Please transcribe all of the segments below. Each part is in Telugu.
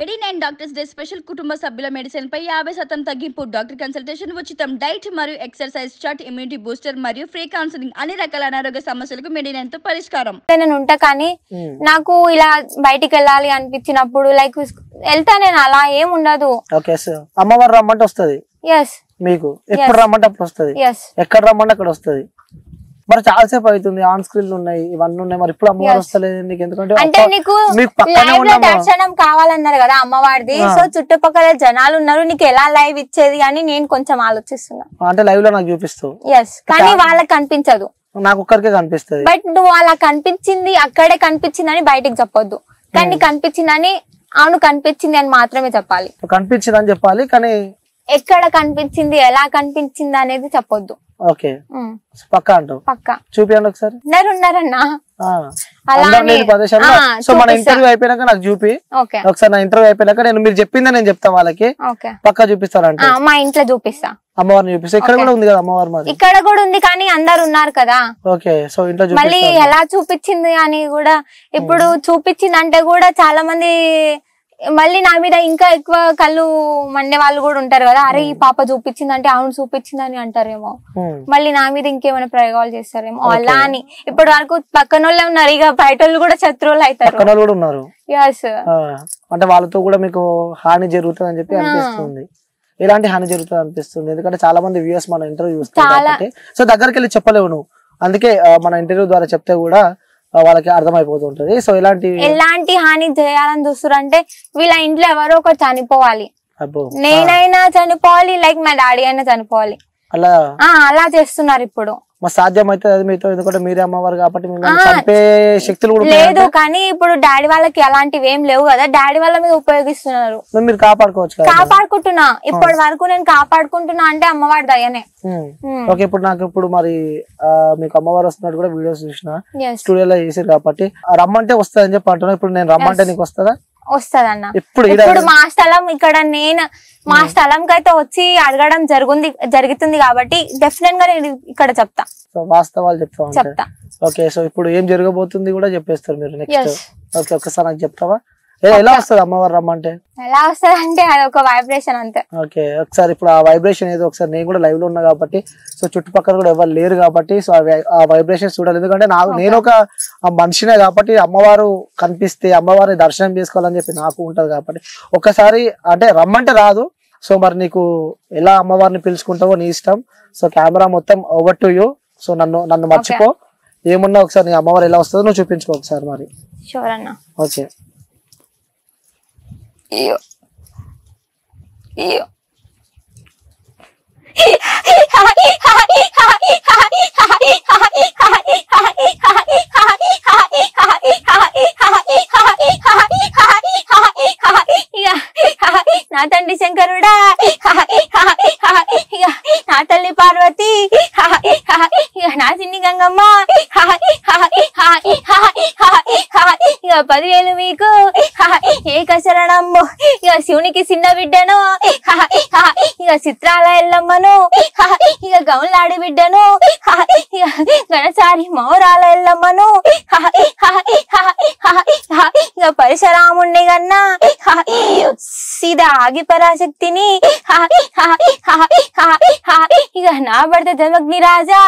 89 డాక్టర్స్ డే స్పెషల్ కుటుంబ సభ్యుల మెడిసిన్ పై 50% తగ్గింపు, డాక్టర్ కన్సల్టేషన్ ఉచితం, డైట్ మరియు ఎక్సర్సైజ్ చార్ట్, ఇమ్యూనిటీ బూస్టర్ మరియు ఫ్రీ కౌన్సిలింగ్, అన్ని రకాల అనారోగ్య సమస్యలకు మెడిసిన్ తో పరిష్కారం. నేను ఉంటా కానీ నాకు ఇలా బయటికి వెళ్ళాలి అనిపించినప్పుడు లైక్ వెళ్తా, నేను అలా ఏం ఉండదు. ఓకే సార్, అమ్మవారు రమ్మంటే వస్తుంది మీకు, ఎప్పుడు రమ్మంటే అప్పుడు వస్తుంది, ఎక్కడ రమ్మంటే అక్కడ వస్తుంది. మరి చాలాసేపు అవుతుంది, ఆన్ స్క్రీన్ ఉన్నాయి, ఇవన్నీ ఉన్నాయి, మరి ఇప్పుడు అమ్మవారు వస్తలేదు నీకు? ఎందుకంటే అంటే నీకు దర్శనం కావాలన్నారు కదా అమ్మవారిది, సో చుట్టుపక్కల జనాలు ఉన్నారు, నీకు ఎలా లైవ్ ఇచ్చేది అని నేను కొంచెం ఆలోచిస్తున్నా. అంటే లైవ్ లో నాకు చూపిస్తావు, కానీ వాళ్ళకి కనిపించదు, నాకు ఒక్కరికే కనిపిస్తుంది. బట్ నువ్వు అలా కనిపించింది అక్కడే కనిపించిందని బయటికి చెప్పొద్దు, కానీ కనిపించిందని అవును కనిపించింది అని మాత్రమే చెప్పాలి. కనిపించింది అని చెప్పాలి, కానీ ఎక్కడ కనిపించింది ఎలా కనిపించింది అనేది చెప్పొద్దు. ఓకే పక్కా అంటావు? పక్కా. చూపియండి ఒకసారి. ఉన్నారన్నా ప్రదేశాలు. సో మన ఇంటర్వ్యూ అయిపోయినాక నాకు చూపి ఒకసారి, నా ఇంటర్వ్యూ అయిపోయినాక మీరు చెప్పిందే నేను చెప్తా వాళ్ళకి, పక్కా చూపిస్తారంట. మా ఇంట్లో చూపిస్తా, అమ్మవారిని చూపిస్తా. ఇక్కడ కూడా ఉంది కదా అమ్మవారు, మరి ఇక్కడ కూడా ఉంది కానీ అందరు ఉన్నారు కదా. ఓకే, సో ఇంట్లో మళ్ళీ ఎలా చూపించింది అని కూడా, ఇప్పుడు చూపించింది అంటే కూడా చాలా మంది మళ్ళీ నా మీద ఇంకా ఎక్కువ కళ్ళు మండే వాళ్ళు కూడా ఉంటారు కదా, అరే ఈ పాప చూపించిందంటే అవును చూపించిందని అంటారేమో, మళ్ళీ నా మీద ఇంకేమైనా ప్రయోగాలు చేస్తారేమో అలా అని. ఇప్పటి వరకు పక్కన వాళ్ళే ఉన్నారు, ఇక బయట వాళ్ళు కూడా శత్రువులు అవుతారు. అంటే వాళ్ళతో కూడా మీకు హాని జరుగుతుంది అని చెప్పి అనిపిస్తుంది. ఎలాంటి హాని జరుగుతుంది అనిపిస్తుంది? ఎందుకంటే చాలా మంది వ్యూయర్స్ మన ఇంటర్వ్యూ చూస్తారు, సో దగ్గరికి వెళ్ళి చెప్పలేవు నువ్వు, అందుకే మన ఇంటర్వ్యూ ద్వారా చెప్తే కూడా వాళ్ళకి అర్థమైపోతుంటది. సో ఎలాంటి హాని చేయాలని చూస్తారు అంటే వీళ్ళ ఇంట్లో ఎవరో ఒకరు చనిపోవాలి, నేనైనా చనిపోవాలి, లైక్ మా డాడీ అయినా చనిపోవాలి, అలా చేస్తున్నారు ఇప్పుడు. సాధ్యమైతే అది మీతో, ఎందుకంటే మీరే అమ్మవారు కాబట్టి చంపే శక్తులు కూడా లేదు. కానీ ఇప్పుడు డాడీ వాళ్ళకి అలాంటివి ఏం లేవు కదా, డాడీ వాళ్ళ మీద ఉపయోగిస్తున్నారు. మీరు కాపాడుకోవచ్చు, కాపాడుకుంటున్నా ఇప్పటి వరకు నేను కాపాడుకుంటున్నా అంటే అమ్మవారి దయనే. ఓకే, ఇప్పుడు నాకు ఇప్పుడు మరి మీకు అమ్మవారు వస్తున్నట్టు కూడా వీడియోస్ చూసిన, స్టూడియోలో చేసారు కాబట్టి రమ్మంటే వస్తుందని చెప్పి అంటున్నా. ఇప్పుడు నేను రమ్మంటే నీకు వస్తుందా? వస్తదన్న. ఇప్పుడు మా స్థలం ఇక్కడ, నేను మా స్థలం కైతే వచ్చి అడగడం జరుగుతుంది కాబట్టి డెఫినెట్ గా నేను ఇక్కడ చెప్తా, వాస్తవాలు చెప్తా. ఓకే, సో ఇప్పుడు ఏం జరగబోతుంది కూడా చెప్పేస్తారు మీరు నెక్స్ట్. ఓకే, ఒకసారి నాకు చెప్తావా ఎలా వస్తుంది అమ్మవారు రమ్మంటే? ఎలా వస్తుంది అంటే అది ఒక వైబ్రేషన్ అంతే. ఓకే, ఒకసారి ఇప్పుడు ఆ వైబ్రేషన్ ఏదో ఒకసారి, నేను కూడా లైవ్ లో ఉన్నా కాబట్టి, సో చుట్టుపక్కల కూడా ఎవరు లేరు కాబట్టి, సో ఆ వైబ్రేషన్ చూడాలి. ఎందుకంటే నేను ఒక మనిషినే కాబట్టి, అమ్మవారు కనిపిస్తే అమ్మవారిని దర్శనం చేసుకోవాలని చెప్పి నాకు ఉంటది కాబట్టి, ఒకసారి అంటే రమ్మంటే రాదు. సో మరి నీకు ఎలా అమ్మవారిని పిలుచుకుంటావో నీ ఇష్టం. సో కెమెరా మొత్తం ఓవర్ టు యూ. సో నన్ను మర్చిపో, ఏమున్నా ఒకసారి నీ అమ్మవారు ఎలా వస్తుందో నువ్వు చూపించుకో ఒకసారి మరి. ఓకే. Io. నా తండ్రి శంకరుడా, నా తల్లి పార్వతి, నా చిన్ని గంగమ్మ, 10,000 మీకు ఏకశరణమ్ము. ఇక శివునికి చిన్న బిడ్డను, ఇక చిత్రాల ఎల్లమ్మను, ఇక గౌన్లాడి బిడ్డను, ఇక గణసారి మౌరాల ఎల్లమ్మను, ఇక పరశురాముణ్ణి గన్నా సీదా ఆగి పరాశక్తిని, ఇక నా భర్త జమగ్ని రాజా,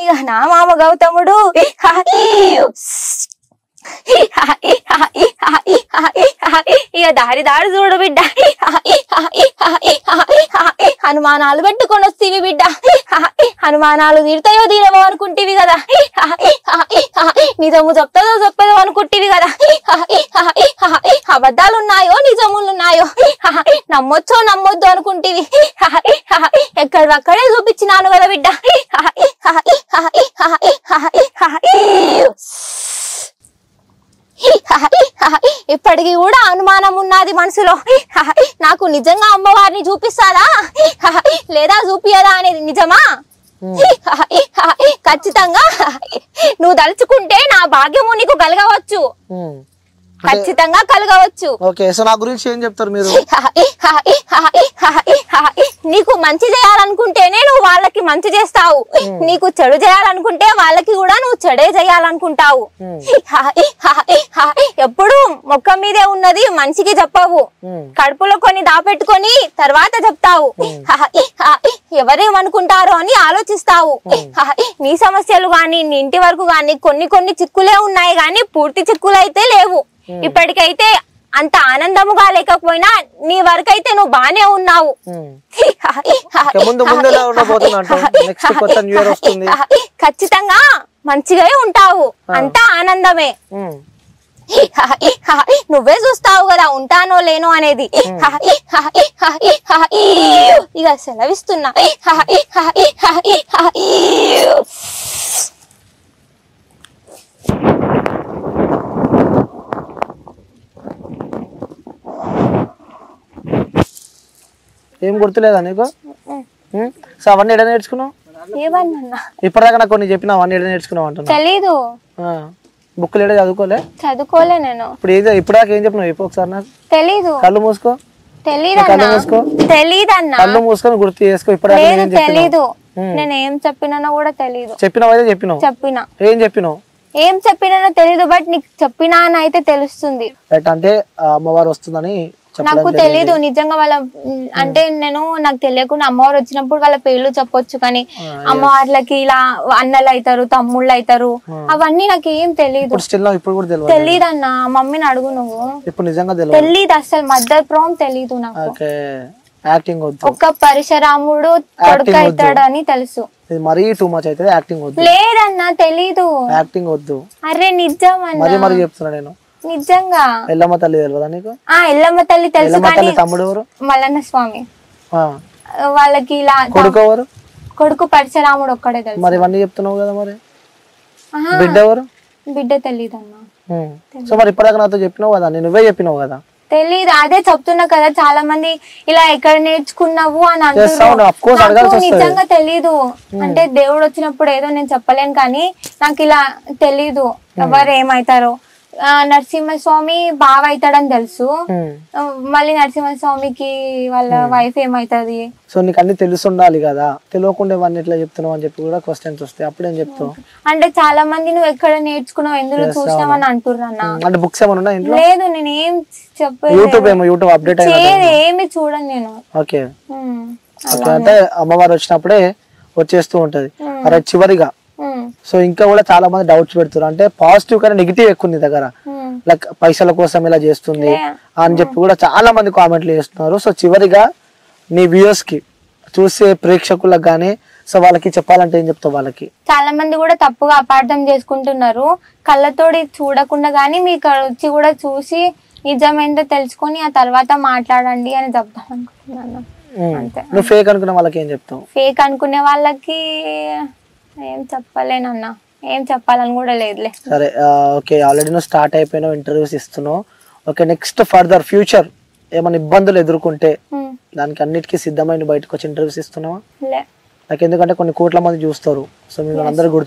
ఇక నా మామ గౌతముడు, ఇక దారి చూడు బిడ్డ, హనుమానాలు పెట్టుకొని వస్తేవి బిడ్డ, హనుమానాలు తీరుతాయో తీరమో అనుకుంటేవి కదా, నిజము చెప్పదో అనుకుంటేవి కదా, అబద్ధాలు ఉన్నాయో నిజములు ఉన్నాయో, నమ్మొచ్చో నమ్మొద్దు అనుకుంటేవి, ఎక్కడక్కడే చూపించినాను కదా బిడ్డ. ఇప్పటికి కూడా అనుమానం ఉన్నది మనసులో, నాకు నిజంగా అమ్మవారిని చూపిస్తారా లేదా చూపియదా అనేది నిజమా? ఖచ్చితంగా నువ్వు దలుచుకుంటే నా భాగ్యము నీకు కలగవచ్చు. ఖచ్చితంగా కలగవచ్చు. ఓకే, సో నా గురించి ఏం చెప్తారు మీరు? నీకు మంచి చేయాలనుకుంటేనే నువ్వు వాళ్ళకి మంచి చేస్తావు, నీకు చెడు చేయాలనుకుంటే వాళ్ళకి కూడా నువ్వు చెడే చేయాలనుకుంటావు. ఎప్పుడు మొక్క మీదే ఉన్నది మనిషికి చెప్పవు, కడుపులో కొన్ని దాపెట్టుకొని తర్వాత చెప్తావు. ఎవరేమనుకుంటారో అని ఆలోచిస్తావు. నీ సమస్యలు గాని నీ ఇంటి వరకు గాని కొన్ని చిక్కులే ఉన్నాయి గాని పూర్తి చిక్కులు అయితే లేవు. ఇప్పటికైతే అంత ఆనందముగా లేకపోయినా నీ వరకైతే నువ్వు బానే ఉన్నావు. ఖచ్చితంగా మంచిగా ఉంటావు, అంతా ఆనందమే. నువ్వే చూస్తావు కదా ఉంటానో లేనో అనేది. ఇక సెలవిస్తున్నా. ఏం గుర్తులేదా నీకు? సో అవన్నీ ఎడ నేర్చుకున్నావు? ఇప్పటిదాకా నాకు కొన్ని చెప్పినా అవన్నీ ఎడ నేర్చుకున్నావు అంటున్నా. తెలీదు, బుక్కులు ఎడ చదువుకోలే నేను. ఇప్పటిదాకా ఏం చెప్పినావు చెప్పు ఒకసారి నాకు. తెలీదు. కళ్ళు మూసుకో. తెలీదన్నా. కళ్ళు మూసుకొని గుర్తు చేసుకో. ఇప్పుడు తెలీదు, నేను ఏం చెప్పినానో కూడా తెలీదు. చెప్పినావు చెప్పినావు. చెప్పినా. ఏం చెప్పినావు? ఏం చెప్పినానో తెలీదు, బట్ నీకు చెప్పినా అని అయితే తెలుస్తుంది. అంటే అమ్మవారు వస్తుందని నాకు తెలీదు నిజంగా. వాళ్ళ అంటే నాకు తెలియకుండా అమ్మవారు వచ్చినప్పుడు వాళ్ళ పేర్లు చెప్పొచ్చు, కానీ అమ్మవార్లకి ఇలా అన్నలు అవుతారు, తమ్ముళ్ళు అవుతారు, అవన్నీ నాకు ఏం తెలీదు. తెలీదు అన్న, మమ్మీని అడుగు నువ్వు. తెలీదు అసలు, మదర్ ప్రామ్ తెలీదు నాకు. ఒక్క పరశురాముడు కొడుకు అవుతాడని తెలుసు. మరీ టూ మచ్ అయితే యాక్టింగ్ వద్దు. లేదన్నా తెలీదు, యాక్టింగ్ వద్దు. అరే నిజం అన్న, చెప్తున్నా నేను నిజంగా. ఎల్లమ్మ తల్లి తెలియదా నీకు? ఎల్లమ్మ తల్లి తెలుసు, కానీ తమ్ముడు ఎవరు? మల్లన్న స్వామి. వాళ్ళకి ఇలా కొడుకు ఎవరు? కొడుకు పరశురాముడు ఒక్కడే తెలుసు. మరి ఇవన్నీ చెప్తున్నావు కదా, మరి బిడ్డ ఎవరు? బిడ్డ తెలీదు అన్న. సో మరి ఇప్పటిదాకా నాతో చెప్పినావు కదా, నువ్వే చెప్పినావు కదా. తెలీదు, అదే చెప్తున్నా కదా. చాలా మంది ఇలా ఎక్కడ నేర్చుకున్నావు అని అంటున్నారు. నిజంగా తెలీదు. అంటే దేవుడు వచ్చినప్పుడు ఏదో నేను చెప్పలేను, కానీ నాకు ఇలా తెలీదు ఎవరు ఏమైతారో. నరసింహస్వామి బావ అవుతాడని తెలుసు, మళ్ళీ నరసింహస్వామికి వాళ్ళ వైఫ్ ఏమైతుంది. సో నీకు అన్ని తెలుసు ఉండాలి కదా, తెలియకుండా ఇవన్నీ ఎట్లా చెప్తున్నావు అని చెప్పి కూడా క్వశ్చన్స్ వస్తాయి. అప్పుడేం చెప్తావు? అంటే చాలా మంది నువ్వు ఎక్కడ నేర్చుకున్నావు, ఎందులో చూసినావు అని అంటున్నా. అంటే బుక్స్ ఏమన్నా లేదు, నేను ఏం యూట్యూబ్ అప్డేట్ ఏమి చూడను నేను. ఓకే, అంటే అమ్మవారు వచ్చినప్పుడే వచ్చేస్తూ ఉంటది. అరే చివరిగా సో ఇంకా కూడా చాలా మంది డౌట్స్ పెడుతున్నారు, అంటే పాజిటివ్ కానీ నెగిటివ్ ఎక్కువ నీ దగ్గర, లైక్ పైసల కోసం ఇలా చేస్తుంది అని చెప్పి కూడా చాలా మంది కామెంట్లు చేస్తున్నారు. సో చివరిగా నీ వ్యూయర్స్ కి, చూసే ప్రేక్షకులకు గానీ, సో వాళ్ళకి చెప్పాలంటే ఏం చెప్తావు వాళ్ళకి? చాలా మంది కూడా తప్పుగా అపార్థం చేసుకుంటున్నారు. కళ్ళతోటి చూడకుండా గానీ మీకు వచ్చి కూడా చూసి నిజమేందో తెలుసుకొని ఆ తర్వాత మాట్లాడండి అని చెప్తాను అనుకుంటున్నాను. నువ్వు ఫేక్ అనుకునే వాళ్ళకి ఏం చెప్తావు? ఫేక్ అనుకునే వాళ్ళకి ఏం చెప్పలేనన్నా, ఏం చెప్పాలని కూడా లేదులే. సరే, ఓకే, ఆల్రెడీ నువ్వు స్టార్ట్ అయిపోయినావు, ఇంటర్వ్యూస్ ఇస్తున్నావు. ఓకే, నెక్స్ట్ ఫర్దర్ ఫ్యూచర్ ఏమైనా ఇబ్బందులు ఎదుర్కొంటే దానికి అన్నిటికీ సిద్ధమైన బయటకు వచ్చి ఇంటర్వ్యూస్ ఇస్తున్నావా? నాకు ఎందుకంటే కొన్ని కోట్ల మంది చూస్తారు, సో మీరు అందరూ గుర్తు